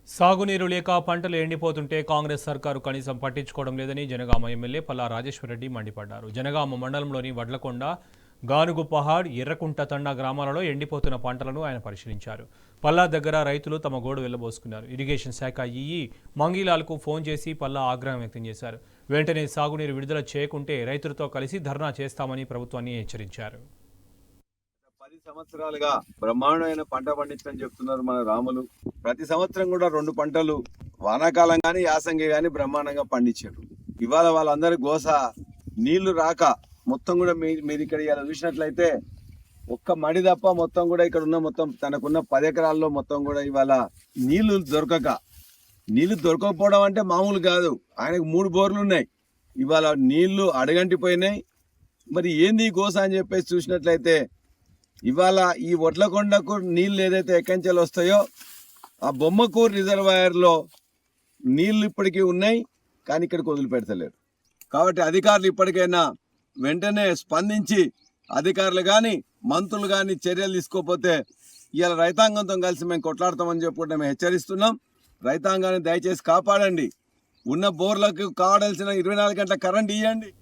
సాగునీరు లేక పంటలు ఎండిపోతుంటే కాంగ్రెస్ సర్కారు కనీసం పట్టించుకోవడం లేదని జనగామ ఎమ్మెల్యే పల్లా రాజేశ్వరరెడ్డి మండిపడ్డారు. జనగామ మండలంలోని వడ్లకొండ, గానుగుపహాడ్, ఎర్రకుంట తండా గ్రామాలలో ఎండిపోతున్న పంటలను ఆయన పరిశీలించారు. పల్లా దగ్గర రైతులు తమ గోడు వెళ్లబోసుకున్నారు. ఇరిగేషన్ శాఖ ఈఈ మంగీలాల్కు ఫోన్ చేసి పల్లా ఆగ్రహం వ్యక్తం చేశారు. వెంటనే సాగునీరు విడుదల చేయకుంటే రైతులతో కలిసి ధర్నా చేస్తామని ప్రభుత్వాన్ని హెచ్చరించారు. 10 సంవత్సరాలుగా బ్రహ్మాండమైన పంట పండించని చెప్తున్నారు మన రాములు. ప్రతి సంవత్సరం కూడా 2 పంటలు వానాకాలం గాని యాసంగి గాని బ్రహ్మాండంగా పండించారు. ఇవాళ వాళ్ళందరి గోస నీళ్లు రాక మొత్తం కూడా మీరు ఇక్కడ ఇలా చూసినట్లయితే ఒక్క మడి తప్ప మొత్తం కూడా ఇక్కడ ఉన్న మొత్తం తనకున్న 10 ఎకరాల్లో మొత్తం కూడా ఇవాళ నీళ్లు దొరకకపోవడం అంటే మామూలు కాదు. ఆయనకు 3 బోర్లు ఉన్నాయి. ఇవాళ నీళ్లు అడగంటిపోయినాయి. మరి ఏంది గోస అని చెప్పేసి చూసినట్లయితే ఇవాళ ఈ వడ్లకొండకు నీళ్ళు ఏదైతే ఎక్కంచెలు వస్తాయో ఆ బొమ్మకూరు రిజర్వాయర్లో నీళ్లు ఇప్పటికీ ఉన్నాయి, కానీ ఇక్కడికి వదిలిపెడతలేరు. కాబట్టి అధికారులు ఇప్పటికైనా వెంటనే స్పందించి అధికారులు కానీ మంత్రులు కానీ చర్యలు తీసుకోకపోతే ఇవాళ రైతాంగంతో కలిసి మేము కొట్లాడతామని చెప్పుకుంటే మేము హెచ్చరిస్తున్నాం. రైతాంగాన్ని దయచేసి కాపాడండి. ఉన్న బోర్లకు కావాల్సిన 24 గంటల కరెంట్ ఇవ్వండి.